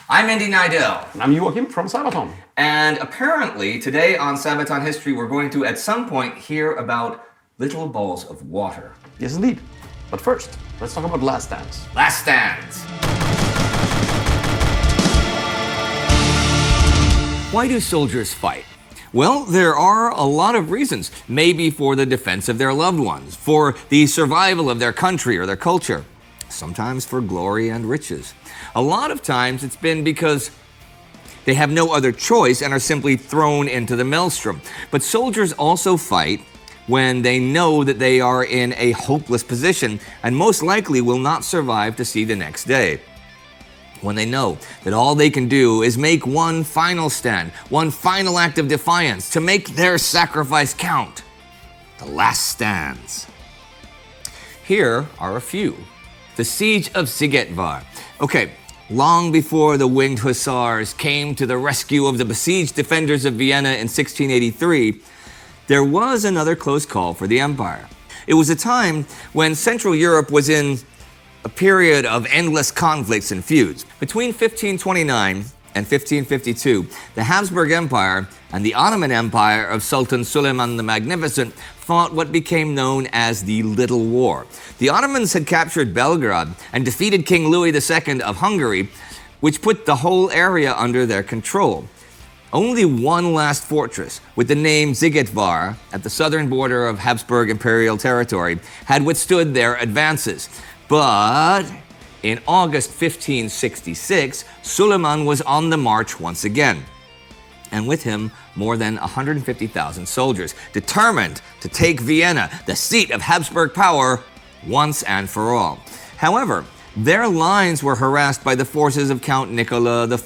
I'm Indy Neidell. And I'm Joakim from Sabaton. And apparently, today on Sabaton History, we're going to, at some point, hear about little balls of water. Yes, indeed. But first, let's talk about Last Dance. Last Stands. Why do soldiers fight? Well, there are a lot of reasons. Maybe for the defense of their loved ones, for the survival of their country or their culture, sometimes for glory and riches. A lot of times it's been because they have no other choice and are simply thrown into the maelstrom. But soldiers also fight when they know that they are in a hopeless position and most likely will not survive to see the next day. When they know that all they can do is make one final stand, one final act of defiance to make their sacrifice count. The last stands. Here are a few. The Siege of Szigetvar. Okay, long before the winged hussars came to the rescue of the besieged defenders of Vienna in 1683, there was another close call for the empire. It was a time when Central Europe was in a period of endless conflicts and feuds. Between 1529 and 1552, the Habsburg Empire and the Ottoman Empire of Sultan Suleiman the Magnificent fought what became known as the Little War. The Ottomans had captured Belgrade and defeated King Louis II of Hungary, which put the whole area under their control. Only one last fortress, with the name Szigetvar at the southern border of Habsburg imperial territory, had withstood their advances. But in August 1566, Suleiman was on the march once again, and with him more than 150,000 soldiers, determined to take Vienna, the seat of Habsburg power, once and for all. However, their lines were harassed by the forces of Count Nicola IV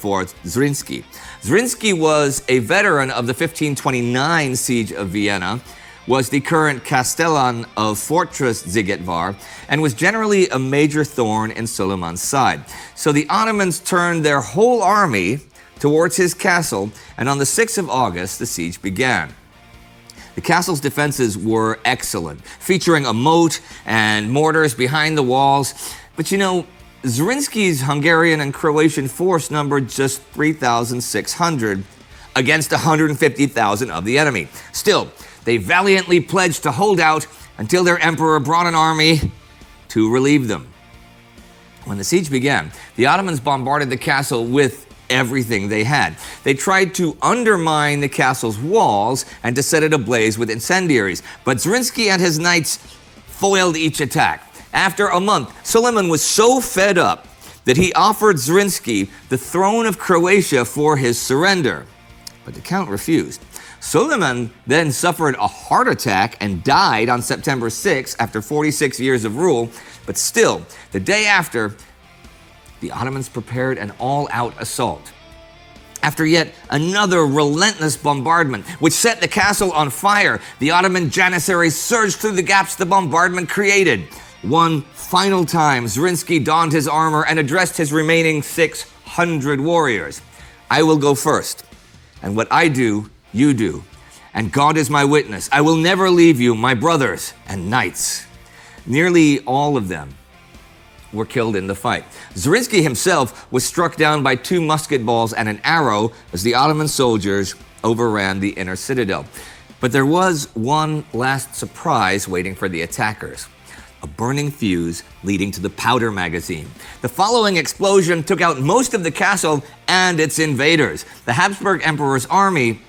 Zrinski. Zrinski was a veteran of the 1529 siege of Vienna, was the current castellan of Fortress Szigetvar, and was generally a major thorn in Suleiman's side. So the Ottomans turned their whole army towards his castle, and on the 6th of August, the siege began. The castle's defenses were excellent, featuring a moat and mortars behind the walls. But you know, Zrinski's Hungarian and Croatian force numbered just 3,600 against 150,000 of the enemy. Still, they valiantly pledged to hold out until their emperor brought an army to relieve them. When the siege began, the Ottomans bombarded the castle with everything they had. They tried to undermine the castle's walls and to set it ablaze with incendiaries, but Zrinski and his knights foiled each attack. After a month, Suleiman was so fed up that he offered Zrinski the throne of Croatia for his surrender, but the Count refused. Suleiman then suffered a heart attack and died on September 6 after 46 years of rule, but still, the day after, the Ottomans prepared an all-out assault. After yet another relentless bombardment, which set the castle on fire, the Ottoman janissaries surged through the gaps the bombardment created. One final time, Zrinski donned his armor and addressed his remaining 600 warriors. "I will go first, and what I do, you do. And God is my witness. I will never leave you, my brothers and knights." Nearly all of them were killed in the fight. Zrinski himself was struck down by 2 musket balls and an arrow as the Ottoman soldiers overran the inner citadel. But there was one last surprise waiting for the attackers: a burning fuse leading to the powder magazine. The following explosion took out most of the castle and its invaders. The Habsburg Emperor's army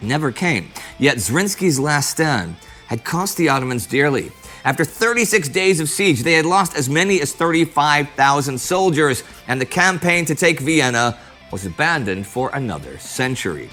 never came, yet Zrinski's last stand had cost the Ottomans dearly. After 36 days of siege, they had lost as many as 35,000 soldiers, and the campaign to take Vienna was abandoned for another century.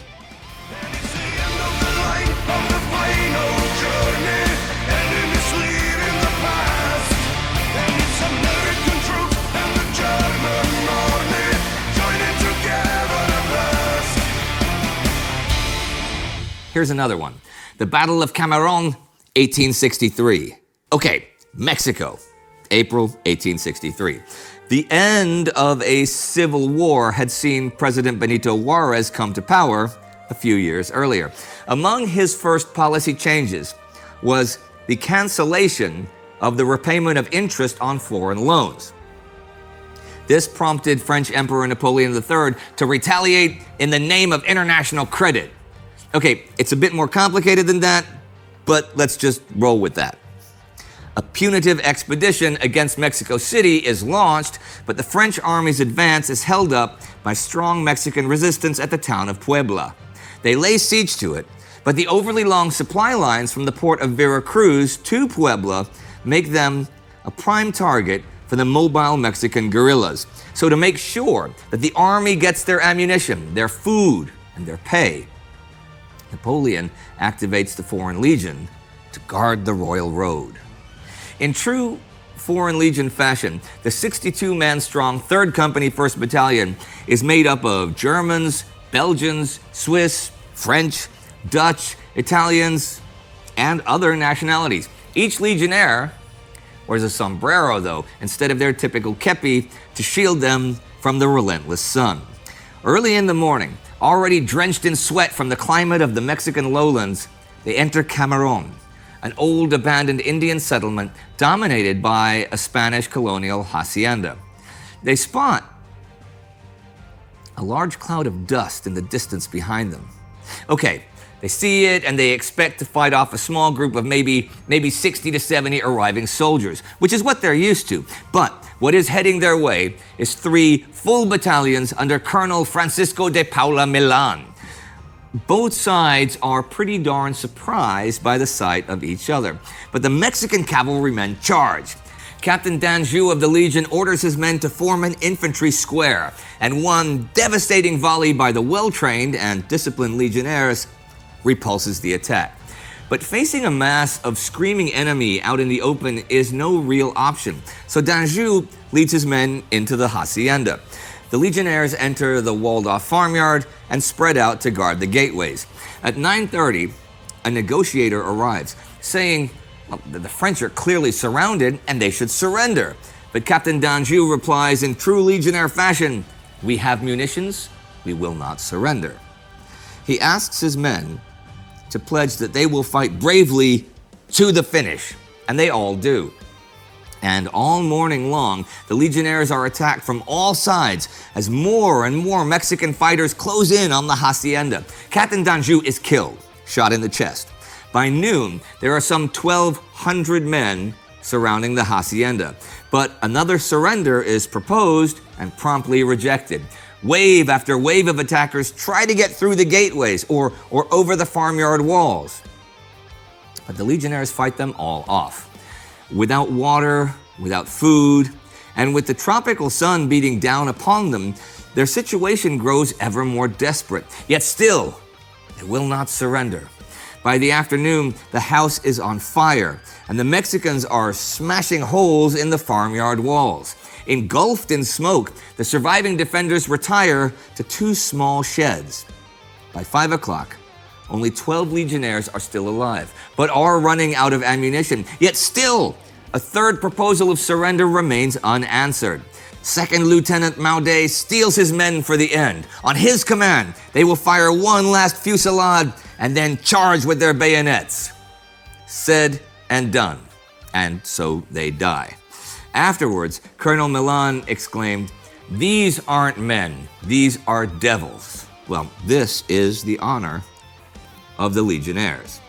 Here's another one. The Battle of Cameron, 1863. Okay, Mexico, April 1863. The end of a civil war had seen President Benito Juarez come to power a few years earlier. Among his first policy changes was the cancellation of the repayment of interest on foreign loans. This prompted French Emperor Napoleon III to retaliate in the name of international credit. Okay, it's a bit more complicated than that, but let's just roll with that. A punitive expedition against Mexico City is launched, but the French army's advance is held up by strong Mexican resistance at the town of Puebla. They lay siege to it, but the overly long supply lines from the port of Veracruz to Puebla make them a prime target for the mobile Mexican guerrillas. So to make sure that the army gets their ammunition, their food, and their pay, Napoleon activates the Foreign Legion to guard the Royal Road. In true Foreign Legion fashion, the 62-man strong 3rd Company 1st Battalion is made up of Germans, Belgians, Swiss, French, Dutch, Italians, and other nationalities. Each legionnaire wears a sombrero, though, instead of their typical kepi to shield them from the relentless sun. Early in the morning, already drenched in sweat from the climate of the Mexican lowlands, they enter Cameron, an old abandoned Indian settlement dominated by a Spanish colonial hacienda. They spot a large cloud of dust in the distance behind them. Okay, they see it and they expect to fight off a small group of maybe 60 to 70 arriving soldiers, which is what they're used to. But what is heading their way is 3 full battalions under Colonel Francisco de Paula Milan. Both sides are pretty darn surprised by the sight of each other, but the Mexican cavalrymen charge. Captain Danjou of the Legion orders his men to form an infantry square, and one devastating volley by the well-trained and disciplined legionnaires repulses the attack. But facing a mass of screaming enemy out in the open is no real option, so Danjou leads his men into the hacienda. The legionnaires enter the walled-off farmyard and spread out to guard the gateways. At 9:30, a negotiator arrives, saying the French are clearly surrounded and they should surrender. But Captain Danjou replies in true legionnaire fashion, "We have munitions, we will not surrender." He asks his men to pledge that they will fight bravely to the finish, and they all do. And all morning long, the legionnaires are attacked from all sides as more and more Mexican fighters close in on the hacienda. Captain Danjou is killed, shot in the chest. By noon, there are some 1,200 men surrounding the hacienda, but another surrender is proposed and promptly rejected. Wave after wave of attackers try to get through the gateways or over the farmyard walls. But the legionnaires fight them all off. Without water, without food, and with the tropical sun beating down upon them, their situation grows ever more desperate. Yet still, they will not surrender. By the afternoon, the house is on fire, and the Mexicans are smashing holes in the farmyard walls. Engulfed in smoke, the surviving defenders retire to 2 small sheds. By 5 o'clock, only 12 legionnaires are still alive, but are running out of ammunition. Yet still, a 3rd proposal of surrender remains unanswered. 2nd Lieutenant Maudet steels his men for the end. On his command, they will fire one last fusillade and then charge with their bayonets. Said and done, and so they die. Afterwards, Colonel Milan exclaimed, "These aren't men, these are devils." Well, this is the honor of the legionnaires.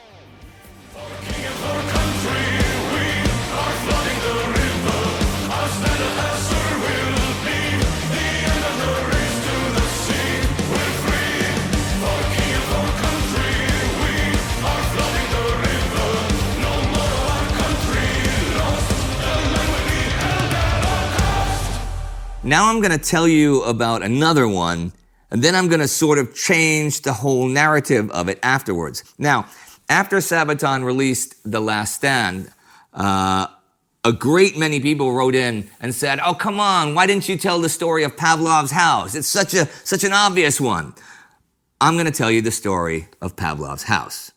Now I'm going to tell you about another one, and then I'm going to sort of change the whole narrative of it afterwards. Now, after Sabaton released The Last Stand, a great many people wrote in and said, "Oh, come on, why didn't you tell the story of Pavlov's house? It's such an obvious one." I'm going to tell you the story of Pavlov's house.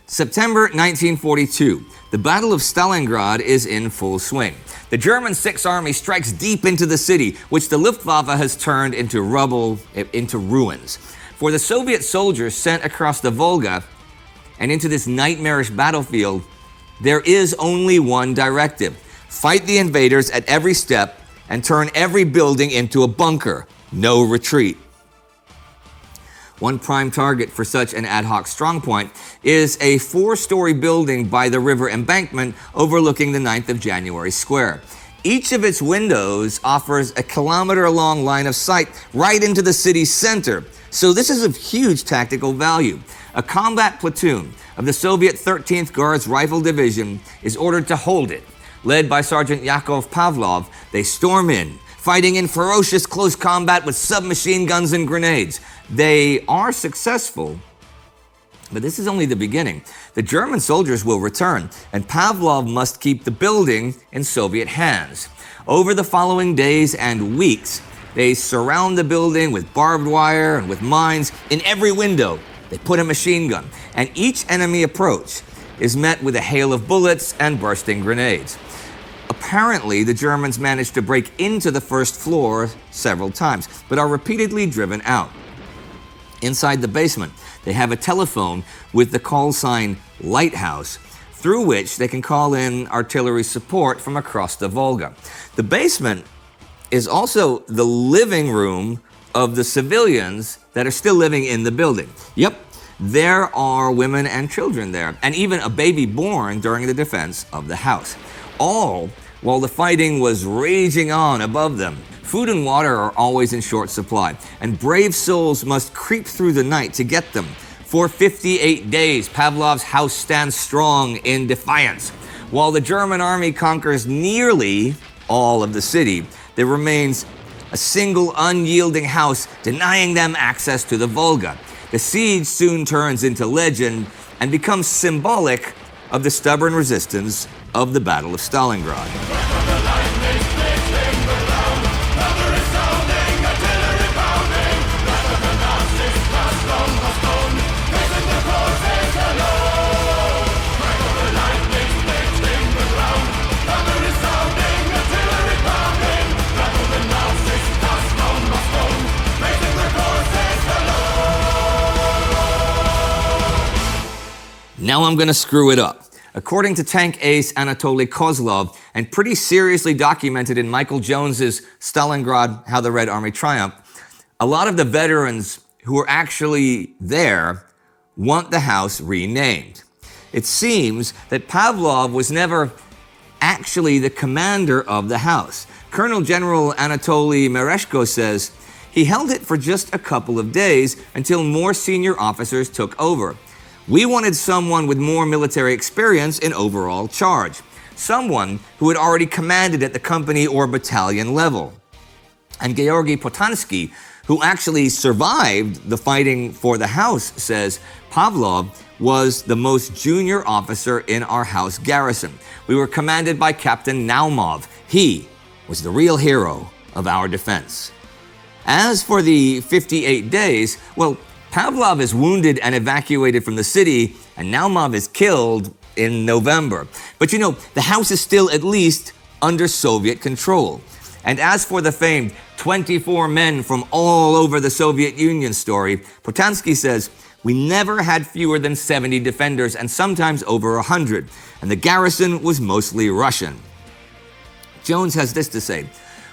September 1942, the Battle of Stalingrad is in full swing. The German Sixth Army strikes deep into the city, which the Luftwaffe has turned into rubble, into ruins. For the Soviet soldiers sent across the Volga and into this nightmarish battlefield, there is only one directive: fight the invaders at every step and turn every building into a bunker. No retreat. One prime target for such an ad hoc strongpoint is a 4-story building by the river embankment overlooking the 9th of January Square. Each of its windows offers a kilometer-long line of sight right into the city's center. So this is of huge tactical value. A combat platoon of the Soviet 13th Guards Rifle Division is ordered to hold it. Led by Sergeant Yakov Pavlov, they storm in, fighting in ferocious close combat with submachine guns and grenades. They are successful, but this is only the beginning. The German soldiers will return, and Pavlov must keep the building in Soviet hands. Over the following days and weeks, they surround the building with barbed wire and with mines. In every window, they put a machine gun, and each enemy approach is met with a hail of bullets and bursting grenades. Apparently, the Germans managed to break into the first floor several times, but are repeatedly driven out. Inside the basement, they have a telephone with the call sign Lighthouse, through which they can call in artillery support from across the Volga. The basement is also the living room of the civilians that are still living in the building. Yep, there are women and children there, and even a baby born during the defense of the house. All while the fighting was raging on above them. Food and water are always in short supply, and brave souls must creep through the night to get them. For 58 days, Pavlov's house stands strong in defiance. While the German army conquers nearly all of the city, there remains a single unyielding house denying them access to the Volga. The siege soon turns into legend and becomes symbolic of the stubborn resistance of the Battle of Stalingrad. Now I'm going to screw it up. According to tank ace Anatoli Kozlov, and pretty seriously documented in Michael Jones's Stalingrad, How the Red Army Triumphed, a lot of the veterans who are actually there want the house renamed. It seems that Pavlov was never actually the commander of the house. Colonel General Anatoli Merezhko says he held it for just a couple of days until more senior officers took over. We wanted someone with more military experience in overall charge, someone who had already commanded at the company or battalion level. And Georgy Potansky, who actually survived the fighting for the house, says Pavlov was the most junior officer in our house garrison. We were commanded by Captain Naumov. He was the real hero of our defense. As for the 58 days, well, Pavlov is wounded and evacuated from the city, and Naumov is killed in November. But you know, the house is still at least under Soviet control. And as for the famed 24 men from all over the Soviet Union story, Potansky says, we never had fewer than 70 defenders and sometimes over 100, and the garrison was mostly Russian. Jones has this to say,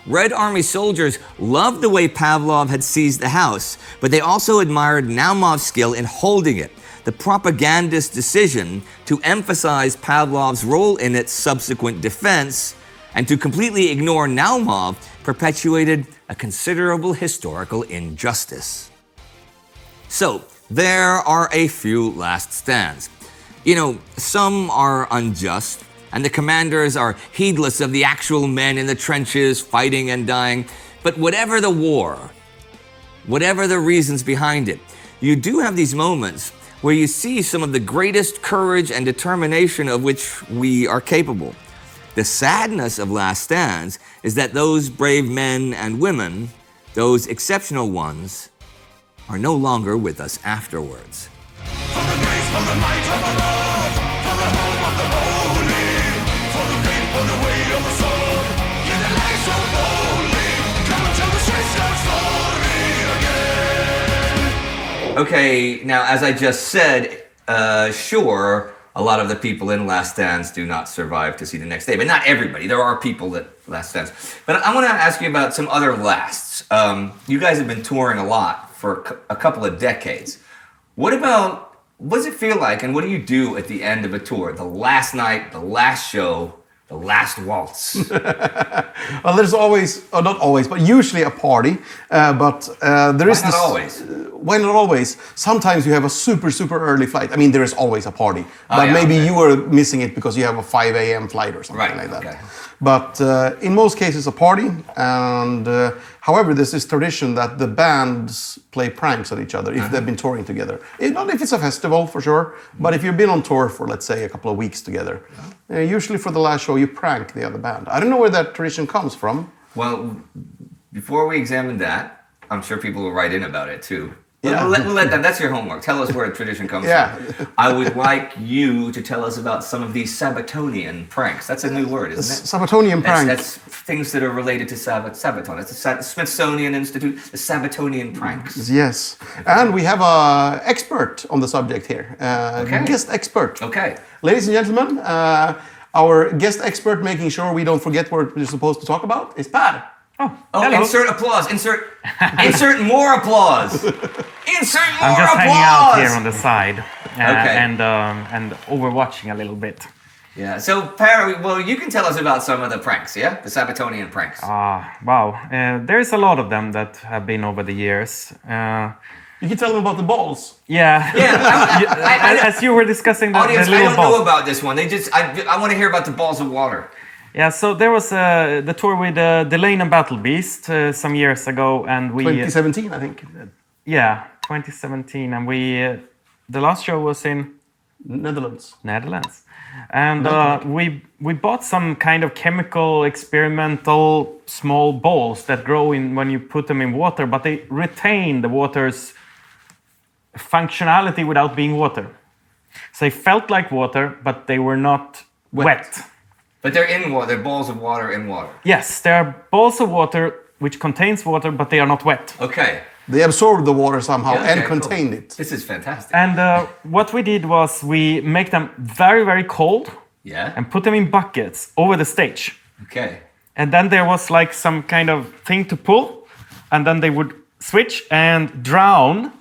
Red Army soldiers loved the way Pavlov had seized the house, but they also admired Naumov's skill in holding it. The propagandist decision to emphasize Pavlov's role in its subsequent defense and to completely ignore Naumov perpetuated a considerable historical injustice. So, there are a few last stands. You know, some are unjust, and the commanders are heedless of the actual men in the trenches fighting and dying. But whatever the war, whatever the reasons behind it, you do have these moments where you see some of the greatest courage and determination of which we are capable. The sadness of last stands is that those brave men and women, those exceptional ones, are no longer with us afterwards. For the grace, for the might of the Lord, for the hope of the holy, for the faith, for the way of the sword, give the life so boldly, come and tell the straight story again. Okay, now as I just said, sure, a lot of the people in Last Dance do not survive to see the next day. But not everybody. There are people that Last Dance. But I want to ask you about some other lasts. You guys have been touring a lot for a couple of decades. What does it feel like, and what do you do at the end of a tour? The last night, the last show, the last waltz. Well, there's always, or not always, but usually a party. But there is Why not this. always? Why not always? Sometimes you have a super early flight. I mean, there is always a party, but yeah, maybe okay. you were missing it because you have a 5 a.m. flight or something Right, like that. okay. But in most cases, a party. And however, there's this tradition that the bands play pranks at each other if they've been touring together. Not if it's a festival, for sure, but if you've been on tour for, let's say, a couple of weeks together. Usually for the last show, you prank the other band. I don't know where that tradition comes from. Well, before we examine that, I'm sure people will write in about it too. Yeah. We'll let them. That's your homework. Tell us where a tradition comes Yeah. from. I would like you to tell us about some of these Sabatonian pranks. That's a new word, isn't it? Sabatonian prank. That's things that are related to Sabaton. It's the Smithsonian Institute, the Sabatonian pranks. Yes, and we have a expert on the subject here. Okay. Guest expert. Okay. Ladies and gentlemen, our guest expert, making sure we don't forget what we're supposed to talk about, is Per. Oh, Hello. insert applause. Insert more applause. Insert more I'm just applause. hanging out here on the side Okay. and overwatching a little bit. Yeah. So, Per, well, you can tell us about some of the pranks, yeah? The Sabatonian pranks. Wow, there's a lot of them that have been over the years. You can tell them about the balls. Yeah, Yeah. as you were discussing the Audience, I little don't balls. know about this one. I want to hear about the balls of water. Yeah, so there was the tour with the Lane and Battle Beast some years ago, and we 2017, I think. 2017, and we the last show was in Netherlands. and we bought some kind of chemical experimental small balls that grow in when you put them in water, but they retain the water's functionality without being water. So they felt like water, but they were not wet. But they're in water. They're balls of water in water. Yes, they are balls of water which contains water, but they are not wet. Okay. They absorbed the water somehow Yeah, okay, and cool. contained it. This is fantastic. And what we did was we make them very cold Yeah. and put them in buckets over the stage. Okay. And then there was like some kind of thing to pull, and then they would switch and drown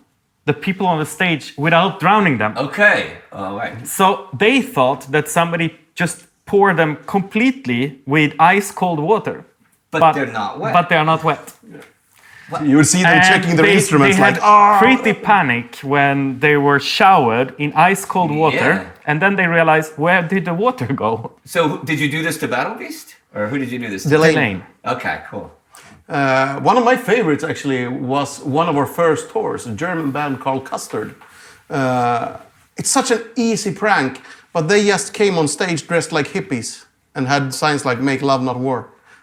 the people on the stage without drowning them. Okay. All right. So they thought that somebody just poured them completely with ice cold water. But they're not wet. But they are not wet. You would see them And checking their instruments they like, had pretty panic when they were showered in ice cold water, Yeah. and then they realized, where did the water go? So, did you do this to Battle Beast? Or who did you do this to? Delane. Lane. Okay, cool. One of my favorites actually was one of our first tours, a German band called Custard. It's such an easy prank, but they just came on stage dressed like hippies and had signs like "Make Love Not War,"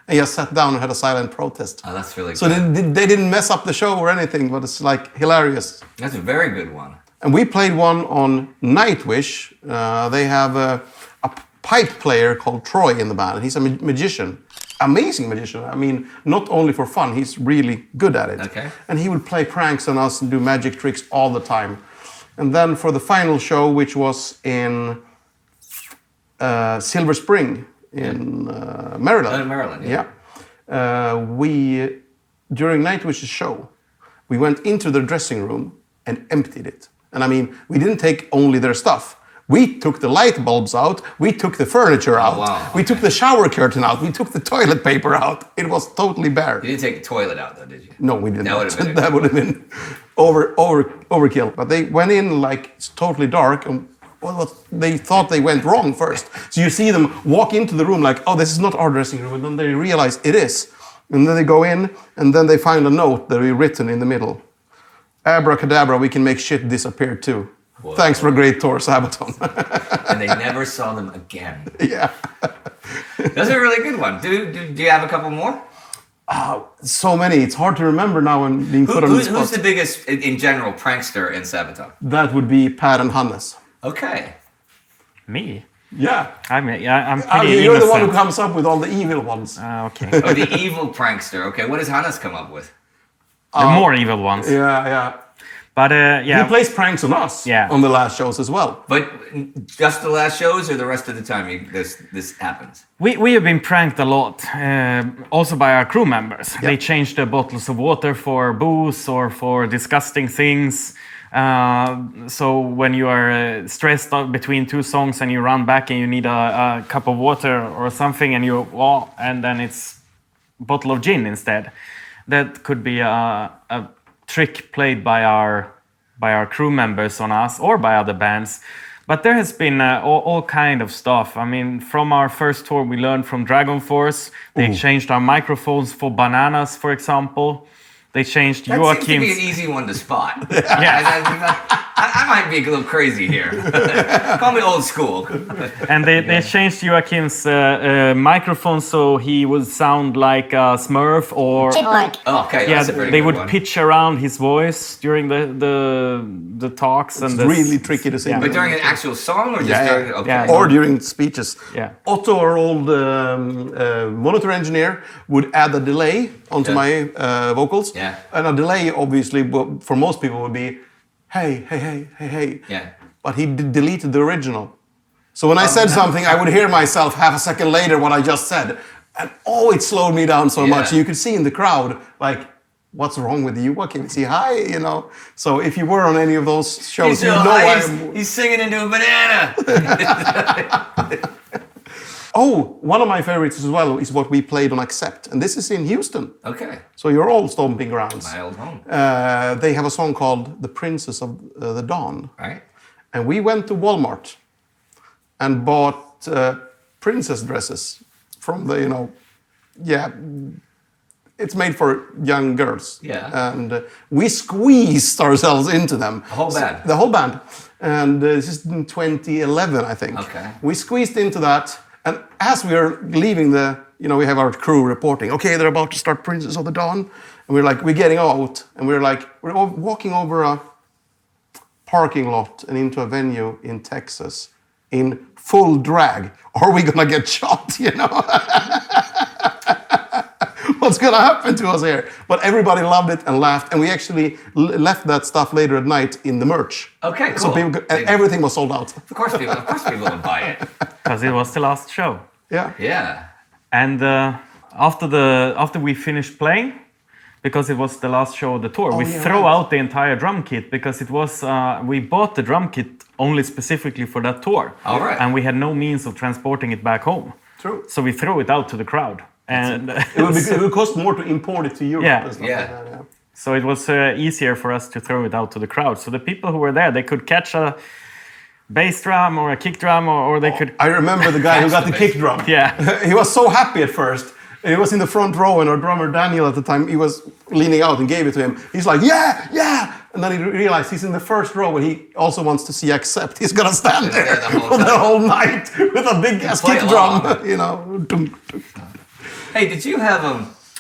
and just sat down and had a silent protest. Oh, that's really So good. they didn't mess up the show or anything, but it's like hilarious. That's a very good one. And we played one on Nightwish. They have a pipe player called Troy in the band. He's a magician, amazing magician. I mean, not only for fun, he's really good at it. Okay. And he would play pranks on us and do magic tricks all the time. And then for the final show, which was in Silver Spring in Maryland. Maryland, yeah. We, during Nightwish's show, we went into their dressing room and emptied it. And I mean, we didn't take only their stuff. We took the light bulbs out, we took the furniture out, wow, we took the shower curtain out, we took the toilet paper out. It was totally bare. You didn't take the toilet out, though, did you? No, we didn't. That would have been That would have been overkill. But they went in like it's totally dark, and well, they thought they went wrong first. So you see them walk into the room like, oh, this is not our dressing room, and then they realize it is. And then they go in, and then they find a note that is written in the middle. Abracadabra, we can make shit disappear too. Whoa. Thanks for a great tour, Sabaton. And they never saw them again. Yeah. That's a really good one. Do you have a couple more? So many. It's hard to remember now and being put on the spot. Who's the biggest, in general, prankster in Sabaton? That would be Per and Hannes. Okay. Me? Yeah. I'm pretty You're innocent. the one who comes up with all the evil ones. Okay. Oh, the evil prankster. Okay, what does Hannes come up with? The more evil ones. Yeah, yeah. But yeah, He plays pranks on us on the last shows as well. But just the last shows, or the rest of the time this happens? we have been pranked a lot, also by our crew members. Yep. They changed the bottles of water for booze or for disgusting things. So when you are stressed out between two songs and you run back and you need a cup of water or something, and then it's a bottle of gin instead. That could be a trick played by our crew members on us or by other bands. But there has been all kind of stuff. I mean, from our first tour, we learned from Dragon Force. They changed our microphones for bananas, for example. They changed Joakim's... That seems to be an easy one to spot. I might be a little crazy here. Call me old school. And they changed Joakim's microphone so he would sound like a Smurf or... Chipmunk. Oh, okay, Yeah, that's a pretty they good would one. pitch around his voice during the talks. It's and really tricky to sing. But during an actual song or just during... Okay. Yeah. Or during speeches. Yeah. Otto, our old monitor engineer, would add a delay onto my vocals. Yeah. And a delay, obviously, for most people would be, hey, hey, hey, hey, hey. Yeah. But he deleted the original. So when I said something, I would hear myself half a second later what I just said. And it slowed me down so much. You could see in the crowd, like, what's wrong with you? Joakim? Is he high? You know? So if you were on any of those shows, you know he's singing into a banana. One of my favorites as well is what we played on Accept. And this is in Houston. Okay. So your old stomping grounds. My old home. They have a song called The Princess of the Dawn. Right. And we went to Walmart and bought princess dresses from the, it's made for young girls. Yeah. And we squeezed ourselves into them. The whole band? The whole band. And this is in 2011, I think. Okay. We squeezed into that. And as we are leaving we have our crew reporting, okay, they're about to start Princess of the Dawn. And we're getting out. And we're walking over a parking lot and into a venue in Texas in full drag. Are we gonna get shot, What's gonna happen to us here? But everybody loved it and laughed, and we actually left that stuff later at night in the merch. Okay, cool. So everything was sold out. Of course people would buy it. Because it was the last show. Yeah. Yeah. And after we finished playing, because it was the last show of the tour, we throw out the entire drum kit because it was we bought the drum kit only specifically for that tour. All right. And we had no means of transporting it back home. True. So we throw it out to the crowd. And It would cost more to import it to Europe. Yeah. And stuff Yeah. like that, yeah. So it was easier for us to throw it out to the crowd. So the people who were there, they could catch a bass drum or a kick drum, or they could... I remember the guy who got the kick drum. Yeah. He was so happy at first. He was in the front row, and our drummer Daniel at the time, he was leaning out and gave it to him. He's like, yeah, yeah. And then he realized he's in the first row, and he also wants to see Accept. He's gonna stand there for the whole night with a big ass kick drum, Dum, dum. Hey, did you have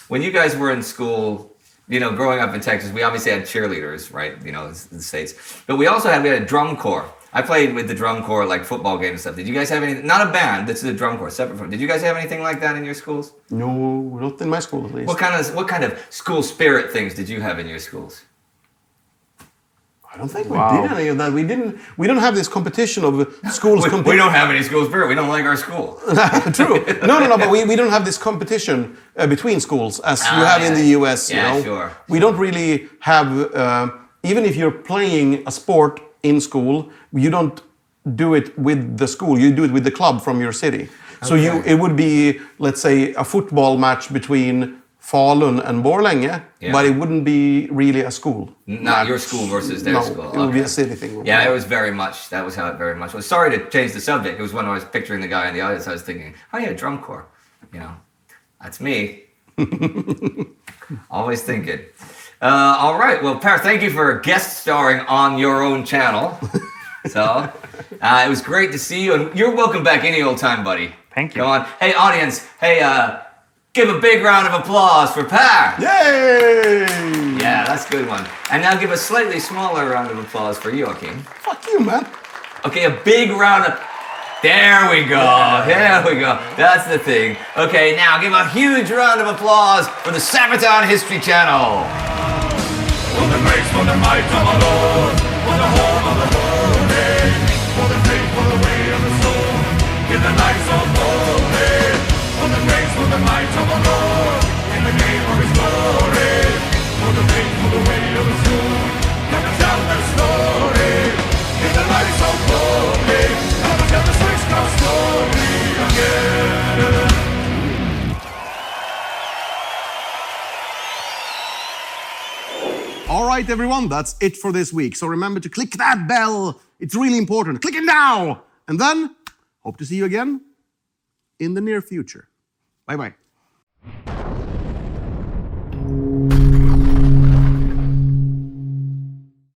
when you guys were in school? Growing up in Texas, we obviously had cheerleaders, right? In the States, but we also had a drum corps. I played with the drum corps, like football games and stuff. Did you guys have any? Not a band. This is a drum corps, separate from. Did you guys have anything like that in your schools? No, not in my school at least. What kind of school spirit things did you have in your schools? I don't think we did any of that. We don't have this competition of schools. We don't have any school spirit. We don't like our school. True. No. But we don't have this competition between schools as you have in the US. Yeah, sure. We don't really have. Even if you're playing a sport in school, you don't do it with the school. You do it with the club from your city. So it would be, let's say, a football match between Falun and Borlänge, but it wouldn't be really a school. Not your school versus their school. No, it would be a city thing. Yeah, it was very much, that was how it very much was. Sorry to change the subject. It was when I was picturing the guy in the audience, I was thinking, oh yeah, drum corps. That's me. Always thinking. All right, well, Per, thank you for guest starring on your own channel. So, it was great to see you, and you're welcome back any old time, buddy. Thank you. Go on. Hey, audience, give a big round of applause for Per. Yay! Yeah, that's a good one. And now give a slightly smaller round of applause for Joakim. Fuck you, man. Okay, a big round of... There we go. There we go. That's the thing. Okay, now give a huge round of applause for the Sabaton History Channel. Well, the for the might of our Lord, for the home of the holy, for the faith, for the way of the soul, in the lights of holy, for the grace, for the might of our Lord, in the name of His glory, for the faith, for the way of the soul, come and tell the story, in the lights of holy, come and tell the switchcraft story again. All right, everyone, that's it for this week. So remember to click that bell. It's really important. Click it now. And then, hope to see you again in the near future. Bye-bye.